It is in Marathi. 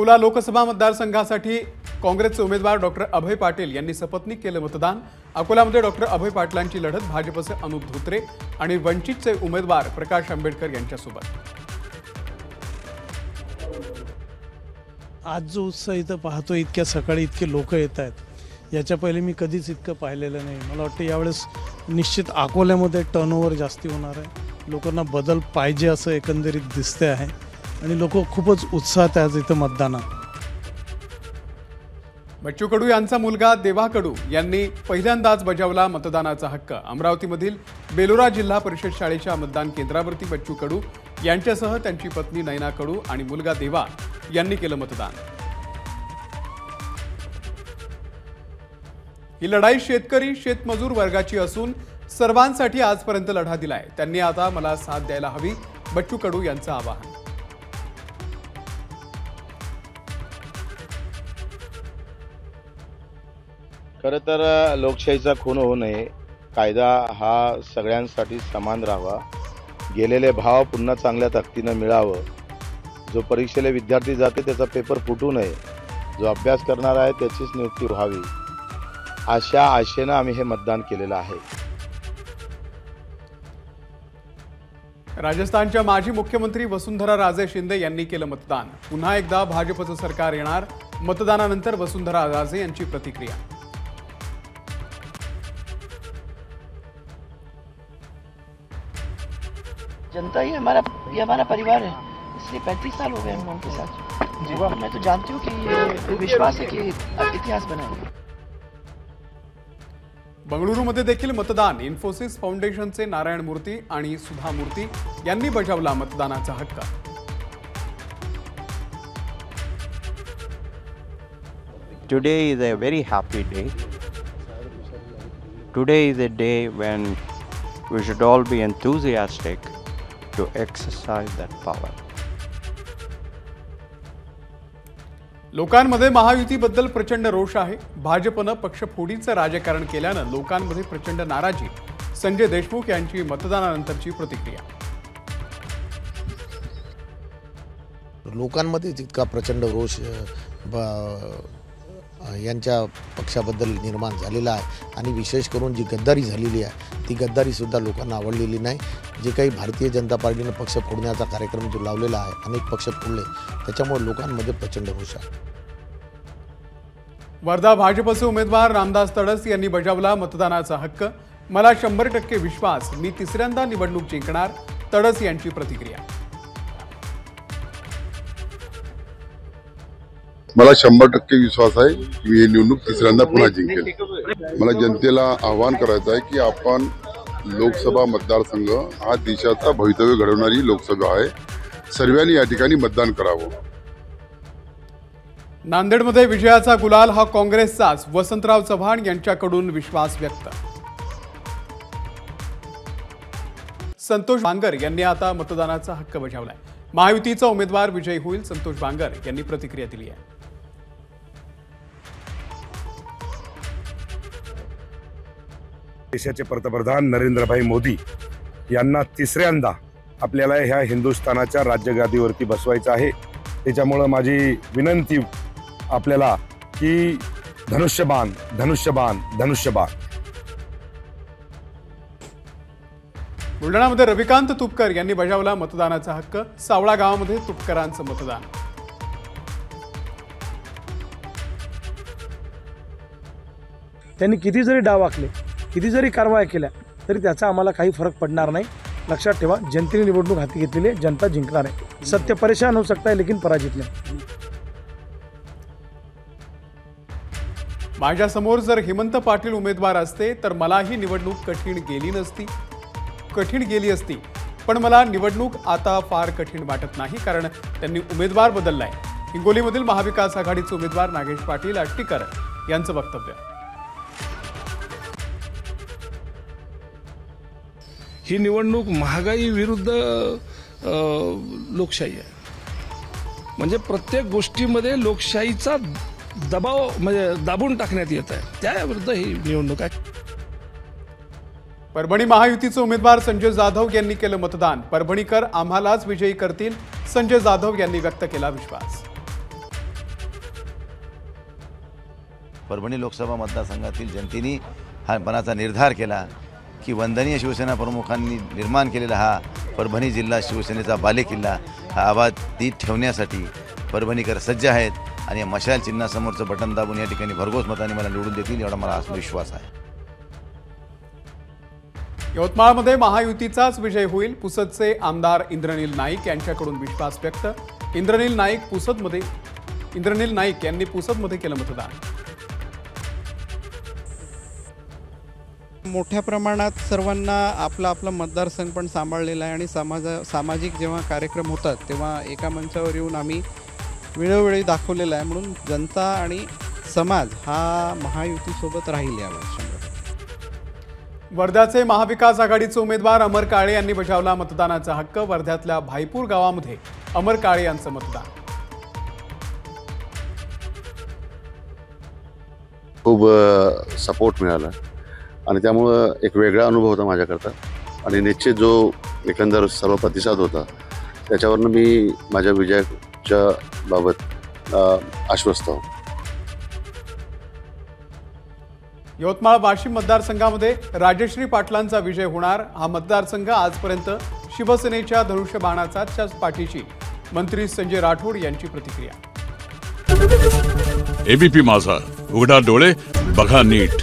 अकोला लोकसभा मतदारसंघासाठी काँग्रेसचे उमेदवार डॉक्टर अभय पाटील यांनी सपत्नीक केलं मतदान। अकोल्यामध्ये डॉक्टर अभय पाटलांची लढत भाजपचे अनुप धोत्रे आणि वंचितचे उमेदवार प्रकाश आंबेडकर यांच्यासोबत। आज जो उत्साह इथं पाहतो, इतक्या सकाळी इतके लोक येत आहेत, याच्या पहिले मी कधीच इतकं पाहिलेलं नाही। मला वाटतं यावेळेस निश्चित अकोल्यामध्ये टर्नओव्हर जास्ती होणार आहे। लोकांना बदल पाहिजे असं एकंदरीत दिसते आहे आणि लोक खूपच उत्साहात आहेत इथं मतदानात। बच्चू कडू यांचा मुलगा देवा कडू यांनी पहिल्यांदाच बजावला मतदानाचा हक्क। अमरावतीमधील बेलोरा जिल्हा परिषद शाळेच्या मतदान केंद्रावरती बच्चू कडू यांच्यासह त्यांची पत्नी नैना कडू आणि मुलगा देवा यांनी केलं मतदान। ही लढाई शेतकरी शेतमजूर वर्गाची असून सर्वांसाठी आजपर्यंत लढा दिलाय। त्यांनी आता मला साथ द्यायला हवी, बच्चू कडू यांचं आवाहन। खरं तर लोकशाहीचा खून होऊ नये, कायदा हा सगळ्यांसाठी समान राहावा, गेलेले भाव पुन्हा चांगल्या ताकदीनं मिळावं, जो परीक्षेला विद्यार्थी जाते त्याचा पेपर फुटू नये, जो अभ्यास करणार आहे त्याचीच नियुक्ती व्हावी, अशा आशेनं आम्ही हे मतदान केलेलं आहे। राजस्थानच्या माजी मुख्यमंत्री वसुंधरा राजे शिंदे यांनी केलं मतदान। पुन्हा एकदा भाजपचं सरकार येणार, मतदानानंतर वसुंधरा राजे यांची प्रतिक्रिया। जनता ही हमारा परिवार है, इसलिए 35 साल हो गए हम उनके साथ। मैं तो जानती हूँ कि ये विश्वास है कि इतिहास बनाएंगे। बंगळुरूमध्ये देखील मतदान। इन्फोसिस फाउंडेशनचे नारायण मूर्ती आणि सुधा मूर्ती यांनी बजावला मतदानाचा हक्क। Today is a very happy day. Today is a day when we should all be enthusiastic to exercise that power. लोकांमध्ये महायुतीबद्दल प्रचंड रोष आहे। भाजपनं पक्षफोडीचं राजकारण केल्यानं लोकांमध्ये प्रचंड नाराजी। संजय देशमुख यांची मतदानानंतरची प्रतिक्रिया। लोकांमध्ये जितका प्रचंड रोष यांच्या पक्षाबद्दल निर्माण झालेला आहे आणि विशेष करून जी गद्दारी झालेली आहे ती गद्दारी सुद्धा लोकांना आवडलेली नाही। जे काही भारतीय जनता पार्टीने पक्ष फोडण्याचा कार्यक्रम जो लावलेला आहे, अनेक पक्ष फोडले, त्याच्यामुळे लोकांमध्ये प्रचंड रोष आहे। वर्धा भाजपचे उमेदवार रामदास तडस यांनी बजावला मतदानाचा हक्क। मला 100% विश्वास, मी तिसऱ्यांदा निवडणूक जिंकणार, तडस यांची प्रतिक्रिया। मला 100% विश्वास आहे की ही निवडणूक तिसऱ्यांदा पुन्हा जिंकेल। मला जनतेला आवाहन करायचं आहे की आपण लोकसभा मतदारसंघ हा देशाचा भवितव्य घडवणारी लोकसभा आहे, सर्वांनी या ठिकाणी मतदान करावं। नांदेडमध्ये विजयाचा गुलाल हा काँग्रेसचाच, वसंतराव चव्हाण यांच्याकडून विश्वास व्यक्त। संतोष बांगर यांनी आता मतदानाचा हक्क बजावलाय। महायुतीचा उमेदवार विजयी होईल, संतोष बांगर यांनी प्रतिक्रिया दिली आहे। देशाचे पंतप्रधान नरेंद्रभाई मोदी यांना तिसऱ्यांदा आपल्याला ह्या हिंदुस्थानाच्या राज्यगादीवरती बसवायचं आहे। त्याच्यामुळे माझी विनंती आपल्याला की धनुष्यबाण धनुष्यबाण धनुष्यबाण। बुलढाणामध्ये रविकांत तुपकर यांनी बजावला मतदानाचा हक्क। सावळा गावामध्ये तुपकरांचं मतदान। त्यांनी किती जरी डाव आखले, किती जरी कारवाया केल्या तरी त्याचा आम्हाला काही फरक पडणार नाही। लक्षात ठेवा, जनतेने निवडणूक हाती घेतलेली आहे, जनता जिंकणार आहे। सत्य परेशान हो सकता है लेकिन पराजित नहीं। माझ्यासमोर जर हेमंत पाटील उमेदवार असते तर मलाही निवडणूक कठीण गेली असती, पण मला निवडणूक आता फार कठीण वाटत नाही, कारण त्यांनी उमेदवार बदललाय। हिंगोलीमधील महाविकास आघाडीचे उमेदवार नागेश पाटील आष्टीकर यांचं वक्तव्य। ही निवडणूक महागाई विरुद्ध लोकशाही आहे। म्हणजे प्रत्येक गोष्टीमध्ये लोकशाहीचा दबाव म्हणजे दाबून टाकण्यात येत आहे, त्याविरुद्ध ही निवडणूक आहे। परभणी महायुतीचे उमेदवार संजय जाधव यांनी केलं मतदान। परभणीकर आम्हालाच विजयी करतील, संजय जाधव यांनी व्यक्त केला विश्वास। परभणी लोकसभा मतदारसंघातील जनतेने हा मनाचा निर्धार केला की वंदनीय शिवसेना प्रमुखांनी निर्माण केलेला हा परभणी जिल्हा शिवसेनेचा बालेकिल्ला हा आबादीत ठेवण्यासाठी परभणीकर सज्ज आहेत आणि या मशाल चिन्हासमोरचं बटन दाबून या ठिकाणी भरघोस मतांनी मला निवडून देतील एवढा मला आत्मविश्वास आहे. यवतमाळमध्ये महायुतीचाच विजय होईल, पुसदचे आमदार इंद्रनील नाईक यांच्याकडून विश्वास व्यक्त. इंद्रनील नाईक यांनी पुसदमध्ये केलं मतदान. मोठ्या प्रमाणात सर्वांना आपला आपला मतदारसंघ पण सांभाळलेला आहे आणि सामाजिक जेव्हा कार्यक्रम होतात तेव्हा एका मंचावर येऊन आम्ही वेळोवेळी दाखवलेला आहे. म्हणून जनता आणि समाज हा महायुतीसोबत राहील यावेळेस. वर्ध्याचे महाविकास आघाडीचे उमेदवार अमर काळे यांनी बजावला मतदानाचा हक्क. वर्ध्यातल्या भाईपूर गावामध्ये अमर काळे यांचं मतदान. खूप सपोर्ट मिळाला आणि त्यामुळं एक वेगळा अनुभव होता माझ्याकरता आणि निश्चित जो एकंदर सर्व प्रतिसाद होता त्याच्यावरनं मी माझ्या विजयाच्या बाबत आश्वस्त आहोत. यवतमाळ वाशिम मतदारसंघामध्ये राजश्री पाटलांचा विजय होणार. हा मतदारसंघ आजपर्यंत शिवसेनेच्या धनुष्यबाणाचाच पाठीशी. मंत्री संजय राठोड यांची प्रतिक्रिया. एबीपी माझा, उघडा डोळे बघा नीट.